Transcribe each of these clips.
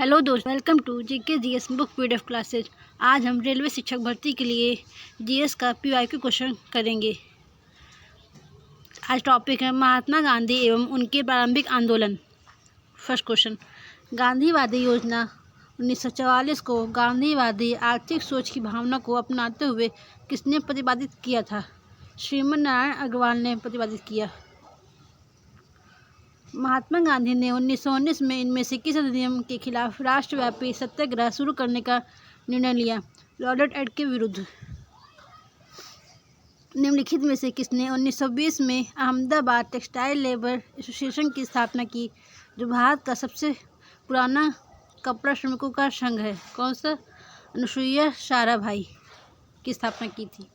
Hello दोस्त, welcome to GK GS book PDF classes. आज हम रेलवे शिक्षक भर्ती के लिए जीएस का पीवाईक्यू क्वेश्चन करेंगे। आज टॉपिक है महात्मा गांधी एवं उनके प्रारंभिक आंदोलन। फर्स्ट क्वेश्चन, गांधीवादी योजना 1944 को गांधीवादी आर्थिक सोच की भावना को अपनाते हुए किसने प्रतिपादित किया था? श्रीमन नारायण अग्रवाल ने प्रतिपादित किया। महात्मा गांधी ने 1919 में इनमें से किस अधिनियम के खिलाफ राष्ट्रव्यापी सत्याग्रह शुरू करने का निर्णय लिया? रॉलेट एक्ट के विरुद्ध। निम्नलिखित में से किसने 1920 में अहमदाबाद टेक्सटाइल लेबर एसोसिएशन की स्थापना की, जो भारत का सबसे पुराना कपड़ा श्रमिकों का संघ है? कौन सा? अनुसुईया साराभाई की स्थापना की थी।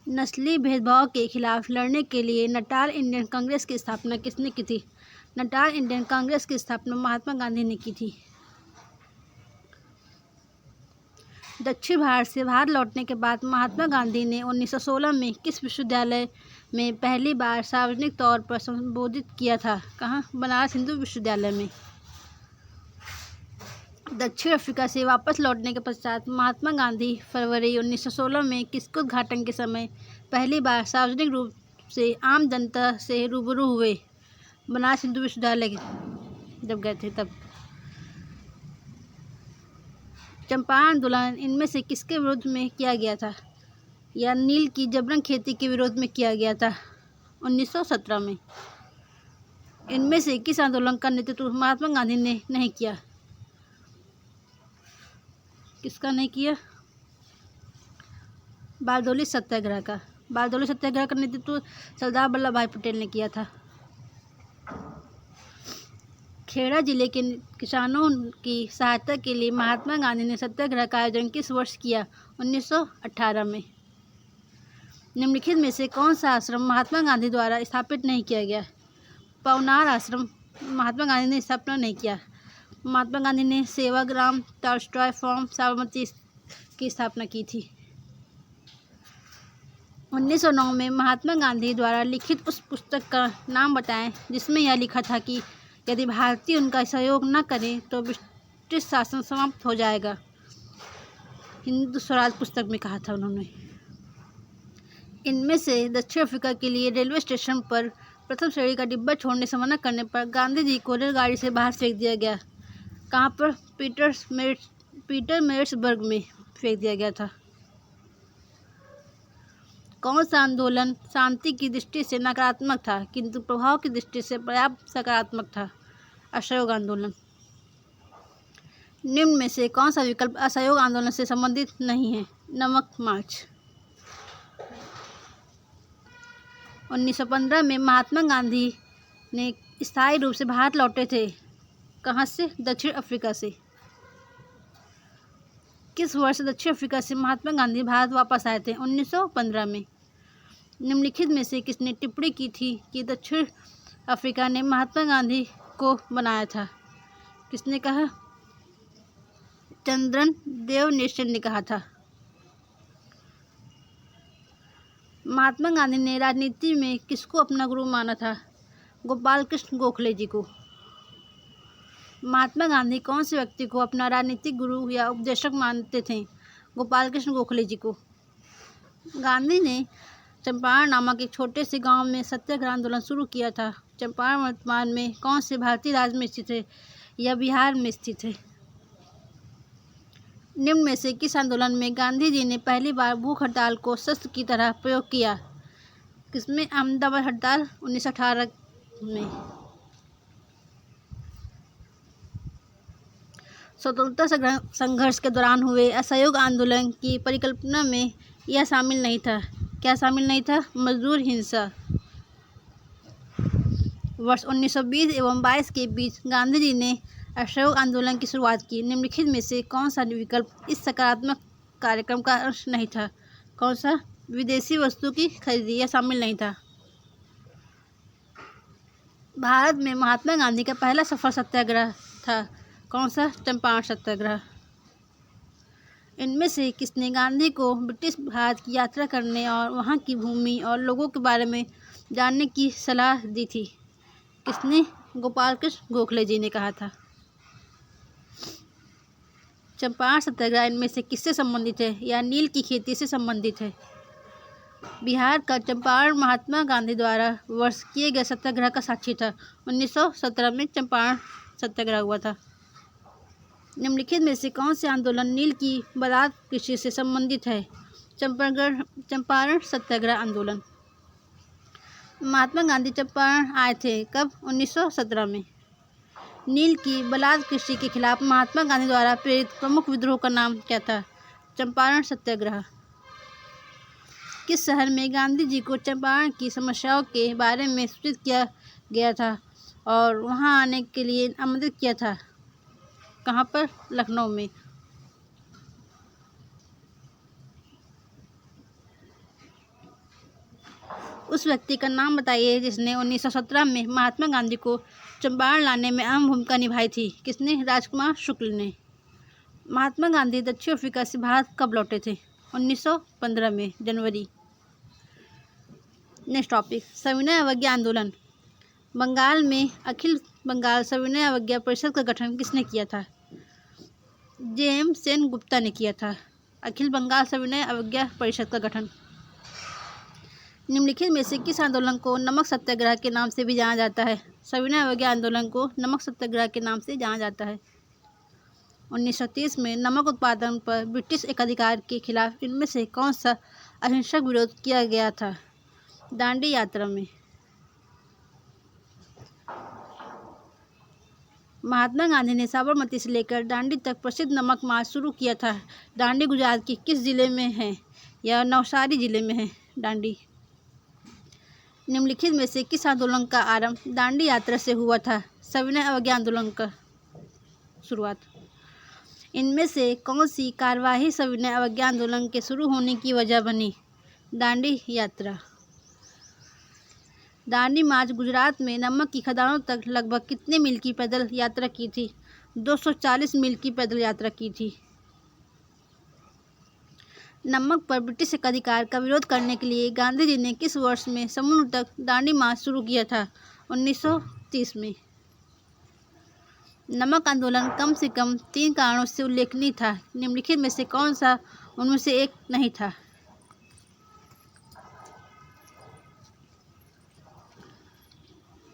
नस्ली भेदभाव के खिलाफ लड़ने के लिए नटाल इंडियन कांग्रेस की स्थापना किसने की थी? नटाल इंडियन कांग्रेस की स्थापना महात्मा गांधी ने की थी। दक्षिण भारत से भारत लौटने के बाद महात्मा गांधी ने 1916 में किस विश्वविद्यालय में पहली बार सार्वजनिक तौर पर संबोधित किया था? कहाँ? बनारस हिंदू विश्वविद्यालय में। दक्षिण अफ्रीका से वापस लौटने के पश्चात महात्मा गांधी फरवरी 1916 में किसके उद्घाटन के समय पहली बार सार्वजनिक रूप से आम जनता से रूबरू हुए? बनारस हिंदू विश्वविद्यालय जब गए थे तब। चंपारण आंदोलन इनमें से किसके विरोध में किया गया था? या नील की जबरन खेती के विरोध में किया गया था 1917 में। इनमें से किस आंदोलन का नेतृत्व महात्मा गांधी ने नहीं किया? किसका नहीं किया? बारदोली सत्याग्रह का। बारदोली सत्याग्रह का नेतृत्व सरदार वल्लभ भाई पटेल ने किया था। खेड़ा जिले के किसानों की सहायता के लिए महात्मा गांधी ने सत्याग्रह का आयोजन किस वर्ष किया? 1918 में। निम्नलिखित में से कौन सा आश्रम महात्मा गांधी द्वारा स्थापित नहीं किया गया? पवनार आश्रम महात्मा गांधी ने स्थापना नहीं किया। महात्मा गांधी ने सेवाग्राम, टॉलस्टॉय फार्म, साबरमती की स्थापना की थी। 1909 में महात्मा गांधी द्वारा लिखित उस पुस्तक का नाम बताएं जिसमें यह लिखा था कि यदि भारतीय उनका सहयोग न करें तो ब्रिटिश शासन समाप्त हो जाएगा। हिंद स्वराज पुस्तक में कहा था उन्होंने। इनमें से दक्षिण अफ्रीका के लिए रेलवे स्टेशन पर प्रथम श्रेणी का डिब्बा छोड़ने से मना करने पर गांधी जी को रेलगाड़ी से बाहर फेंक दिया गया। कहाँ पर? पीटरमेरिट्सबर्ग में फेंक दिया गया था। कौन सा आंदोलन शांति की दृष्टि से नकारात्मक था किंतु प्रभाव की दृष्टि से पर्याप्त सकारात्मक था? असहयोग आंदोलन। निम्न में से कौन सा विकल्प असहयोग आंदोलन से संबंधित नहीं है? नमक मार्च। 1915 में महात्मा गांधी ने स्थायी रूप से भारत लौटे थे। कहाँ से? दक्षिण अफ्रीका से। किस वर्ष दक्षिण अफ्रीका से महात्मा गांधी भारत वापस आए थे? 1915 में। निम्नलिखित में से किसने टिप्पणी की थी कि दक्षिण अफ्रीका ने महात्मा गांधी को बनाया था? किसने कहा? चंद्रन देवनेशन ने कहा था। महात्मा गांधी ने राजनीति में किसको अपना गुरु माना था? गोपाल कृष्ण गोखले जी को। महात्मा गांधी कौन से व्यक्ति को अपना राजनीतिक गुरु या उपदेशक मानते थे? गोपाल कृष्ण गोखले जी को। गांधी ने चंपारण नामक एक छोटे से गांव में सत्याग्रह आंदोलन शुरू किया था। चंपारण वर्तमान में कौन से भारतीय राज्य में स्थित है या बिहार में स्थित है? निम्न में से किस आंदोलन में गांधी जी ने पहली बार भूख हड़ताल को शस्त्र की तरह प्रयोग किया? किसमें? अहमदाबाद हड़ताल 1918 में। स्वतंत्रता संघर्ष के दौरान हुए असहयोग आंदोलन की परिकल्पना में यह शामिल नहीं था। क्या शामिल नहीं था? मजदूर हिंसा। वर्ष 1920 एवं 22 के बीच गांधी जी ने असहयोग आंदोलन की शुरुआत की। निम्नलिखित में से कौन सा विकल्प इस सकारात्मक कार्यक्रम का अंश नहीं था? कौन सा? विदेशी वस्तु की खरीदी, यह शामिल नहीं था। भारत में महात्मा गांधी का पहला सफल सत्याग्रह था। कौन सा? चंपारण सत्याग्रह। इनमें से किसने गांधी को ब्रिटिश भारत की यात्रा करने और वहां की भूमि और लोगों के बारे में जानने की सलाह दी थी? किसने? गोपाल कृष्ण गोखले जी ने कहा था। चंपारण सत्याग्रह इनमें से किससे संबंधित है? या नील की खेती से संबंधित है? बिहार का चंपारण महात्मा गांधी द्वारा वर्ष किए गए सत्याग्रह का साक्षी था। 1917 में चंपारण सत्याग्रह हुआ था। निम्नलिखित में से कौन से आंदोलन नील की बरात कृषि से संबंधित है? चंपारण सत्याग्रह आंदोलन। महात्मा गांधी चंपारण आए थे कब? 1917 में। नील की बलात् कृषि के खिलाफ महात्मा गांधी द्वारा प्रेरित प्रमुख विद्रोह का नाम क्या था? चंपारण सत्याग्रह। किस शहर में गांधी जी को चंपारण की समस्याओं के बारे में सूचित किया गया था और वहां आने के लिए आमंत्रित किया था? कहां पर? लखनऊ में। उस व्यक्ति का नाम बताइए जिसने 1917 में महात्मा गांधी को चंपारण लाने में अहम भूमिका निभाई थी। किसने? राजकुमार शुक्ल ने। महात्मा गांधी दक्षिण अफ्रीका से भारत कब लौटे थे? 1915 में, जनवरी। नेक्स्ट टॉपिक, सविनय अवज्ञा आंदोलन। बंगाल में अखिल बंगाल सविनय अवज्ञा परिषद का गठन किसने किया था? JM सेनगुप्ता ने किया था। अखिल बंगाल सविनय अवज्ञा परिषद का गठन। निम्नलिखित में से किस आंदोलन को नमक सत्याग्रह के नाम से भी जाना जाता है? सविनय अवज्ञा आंदोलन को नमक सत्याग्रह के नाम से जाना जाता है। 1930 में नमक उत्पादन पर ब्रिटिश एकाधिकार के खिलाफ इनमें से कौन सा अहिंसक विरोध किया गया था? दांडी यात्रा में। महात्मा गांधी ने साबरमती से लेकर दांडी तक प्रसिद्ध नमक मार्च शुरू किया था। दांडी गुजरात के किस जिले में है? या नवसारी जिले में है दांडी। निम्नलिखित में से किस आंदोलन का आरंभ दांडी यात्रा से हुआ था? सविनय अवज्ञा आंदोलन का शुरुआत। इनमें से कौन सी कार्यवाही सविनय अवज्ञा आंदोलन के शुरू होने की वजह बनी? दांडी यात्रा। दांडी मार्च गुजरात में नमक की खदानों तक लगभग कितने मील की पैदल यात्रा की थी? 240 मील की पैदल यात्रा की थी। नमक पर ब्रिटिश एकाधिकार का विरोध करने के लिए गांधी जी ने किस वर्ष में समुद्र तक दांडी मार्च शुरू किया था? 1930 में। नमक आंदोलन कम से कम 3 कारणों से उल्लेखनीय था। निम्नलिखित में से कौन सा उनमें से एक नहीं था?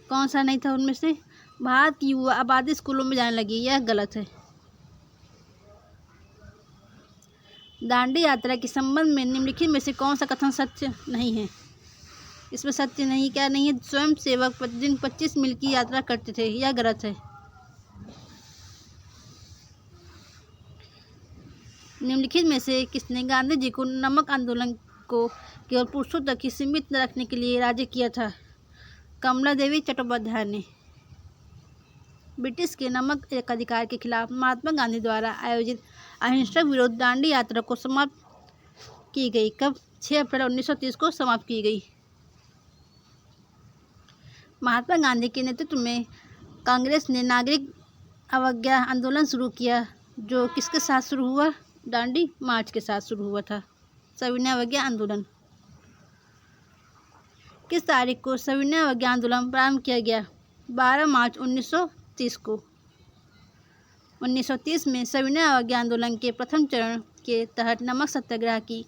कौन सा नहीं था उनमें से? भारत की युवा आबादी स्कूलों में जाने लगी। यह गलत है। दांडी यात्रा के संबंध में निम्नलिखित में से कौन सा कथन सत्य नहीं है? इसमें सत्य नहीं क्या नहीं है? स्वयं सेवक प्रतिदिन 25 मील की यात्रा करते थे। यह गलत है। निम्नलिखित में से किसने गांधी जी को नमक आंदोलन को केवल पुरुषों तक ही सीमित न रखने के लिए राजी किया था? कमला देवी चट्टोपाध्याय ने। ब्रिटिश के नमक एकाधिकार के खिलाफ महात्मा गांधी द्वारा आयोजित अहिंसक विरोध दांडी यात्रा को समाप्त की गई कब? 6 अप्रैल 1930 को समाप्त की गई। महात्मा गांधी के नेतृत्व में कांग्रेस ने नागरिक अवज्ञा आंदोलन शुरू किया जो किसके साथ शुरू हुआ? दांडी मार्च के साथ शुरू हुआ था। सविनय अवज्ञा आंदोलन। किस तारीख को सविनय अवज्ञा आंदोलन प्रारंभ किया गया? 12 मार्च 1930 को। 1930 में सविनय अवज्ञा आंदोलन के प्रथम चरण के तहत नमक सत्याग्रह की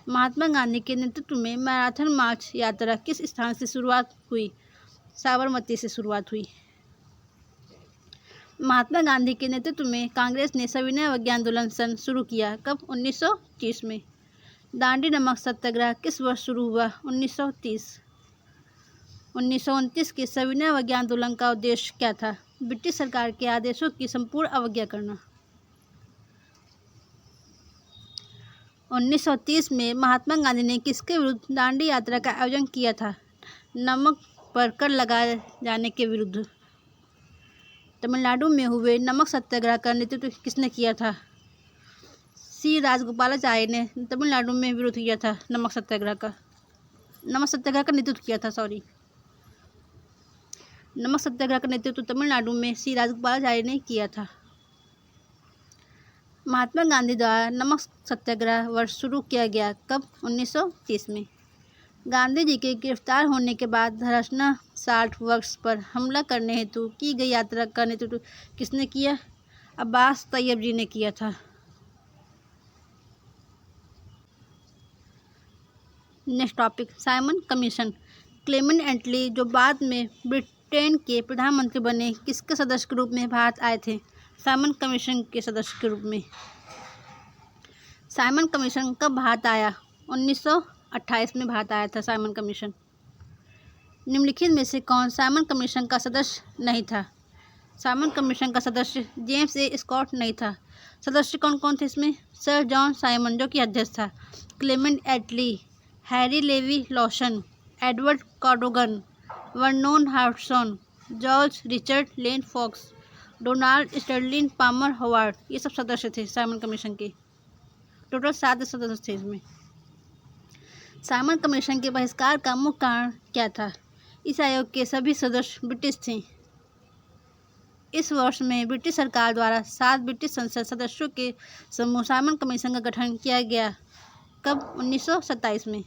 महात्मा गांधी के नेतृत्व में मैराथन मार्च यात्रा किस स्थान से शुरुआत हुई? साबरमती से शुरुआत हुई। महात्मा गांधी के नेतृत्व में कांग्रेस ने सविनय अवज्ञा आंदोलन सन शुरू किया कब? 1930 में। दांडी नमक सत्याग्रह किस वर्ष शुरू हुआ? 1930। 1929 के सविनय अवज्ञा आंदोलन का उद्देश्य क्या था? ब्रिटिश सरकार के आदेशों की संपूर्ण अवज्ञा करना। 1930 में महात्मा गांधी ने किसके विरुद्ध दांडी यात्रा का आयोजन किया था? नमक पर कर लगाए जाने के विरुद्ध। तमिलनाडु में हुए नमक सत्याग्रह का नेतृत्व किसने किया था? सी राजगोपालाचारी ने तमिलनाडु में विरोध किया था नमक सत्याग्रह का नेतृत्व किया था। नमक सत्याग्रह का नेतृत्व तमिलनाडु में सी राजगोपालाचारी ने किया था। महात्मा गांधी द्वारा नमक सत्याग्रह वर्ष शुरू किया गया कब? 1930 में। गांधी जी के गिरफ्तार होने के बाद धरासना 60 वर्ष पर हमला करने हेतु की गई यात्रा का नेतृत्व किसने किया? अब्बास तैयब जी ने किया था। Next topic, Simon commission. Clement Attlee, जो बाद में ब्रिटेन के प्रधानमंत्री बने, किसके सदस्य के रूप में भारत आए थे? साइमन कमीशन के सदस्य के रूप में। साइमन कमीशन कब भारत आया? 1928 में भारत आया था साइमन कमीशन। निम्नलिखित में से कौन साइमन कमीशन का सदस्य नहीं था? साइमन कमीशन का सदस्य जेम्स ए स्कॉट नहीं था। सदस्य कौन कौन थे इसमें? सर जॉन साइमन, जो कि अध्यक्ष था, Clement Attlee, Harry Levy Lawson, Edward Cadogan, Vernon Hartshorn, George Richard Lane Fox, Donald Sterling Palmer Howard, ये सब सदस्य थे साइमन कमीशन के। टोटल 7 सदस्य थे इसमें। साइमन कमीशन के बहिष्कार का मुख्य कारण क्या था? इस आयोग के सभी सदस्य ब्रिटिश थे। इस वर्ष में ब्रिटिश सरकार द्वारा 7 ब्रिटिश संसद सदस्यों के समूह साइमन कमीशन का गठन किया गया। कब? 1927 में।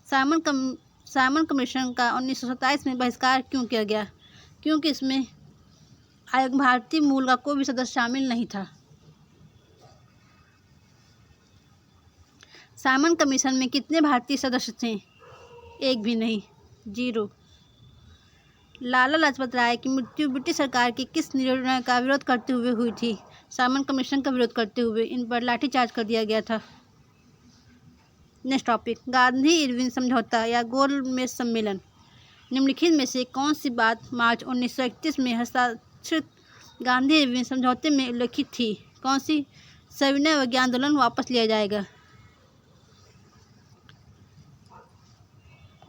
साइमन कमीशन का 1927 में बहिष्कार क्यों किया गया? क्योंकि इसमें आयोग भारतीय मूल का कोई भी सदस्य शामिल नहीं था। साइमन कमीशन में कितने भारतीय सदस्य थे? एक भी नहीं, 0। लाला लाजपत राय की मृत्यु ब्रिटिश सरकार के किस निर्णय का विरोध करते हुए हुई थी? साइमन कमीशन का विरोध करते हुए इन पर लाठीचार्ज कर दिया गया था। नेक्स्ट टॉपिक, गांधी इरविन समझौता या गोलमेज सम्मेलन। निम्नलिखित में से कौन सी बात मार्च 1931 में हस्ताक्षरित गांधी इरविन समझौते में उल्लिखित थी? कौन सी? सविनय अवज्ञा आंदोलन वापस लिया जाएगा।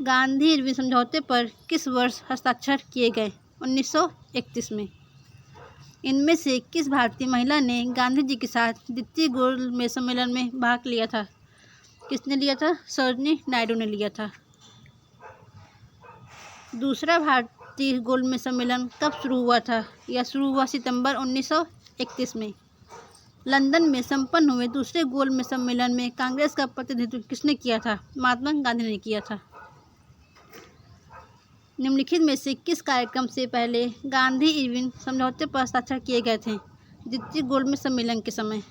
गांधी इरविन समझौते पर किस वर्ष हस्ताक्षर किए गए? 1931 में। इनमें से किस भारतीय महिला ने गांधी जी के साथ द्वितीय गोलमेज सम्मेलन में भाग लिया था? किसने लिया था? सरोजिनी नायडू ने लिया था। दूसरा भारतीय गोलमेज सम्मेलन कब शुरू हुआ था? यह शुरू हुआ सितंबर 1931 में। लंदन में संपन्न हुए दूसरे गोलमेज सम्मेलन में कांग्रेस का प्रतिनिधित्व किसने किया था? महात्मा गांधी ने किया था। निम्नलिखित में से किस कार्यक्रम से पहले गांधी इरविन समझौते पर हस्ताक्षर किए गए थे? द्वितीय गोलमेज सम्मेलन के समय।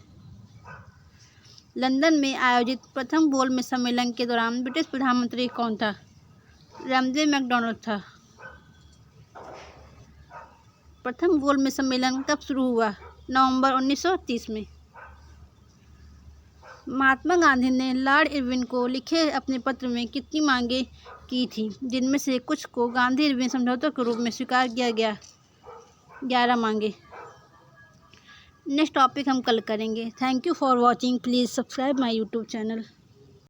लंदन में आयोजित प्रथम गोलमेज सम्मेलन के दौरान ब्रिटिश प्रधानमंत्री कौन था? रैमजे मैकडॉनल्ड था। प्रथम गोलमेज सम्मेलन कब शुरू हुआ? नवंबर 1930 में। महात्मा गांधी ने लॉर्ड इरविन को लिखे अपने पत्र में कितनी मांगें की थी, जिनमें से कुछ को गांधी इरविन समझौते के रूप में स्वीकार किया गया? 11 मांगे। नेक्स्ट टॉपिक हम कल करेंगे। Thank you for watching. Please subscribe my YouTube channel.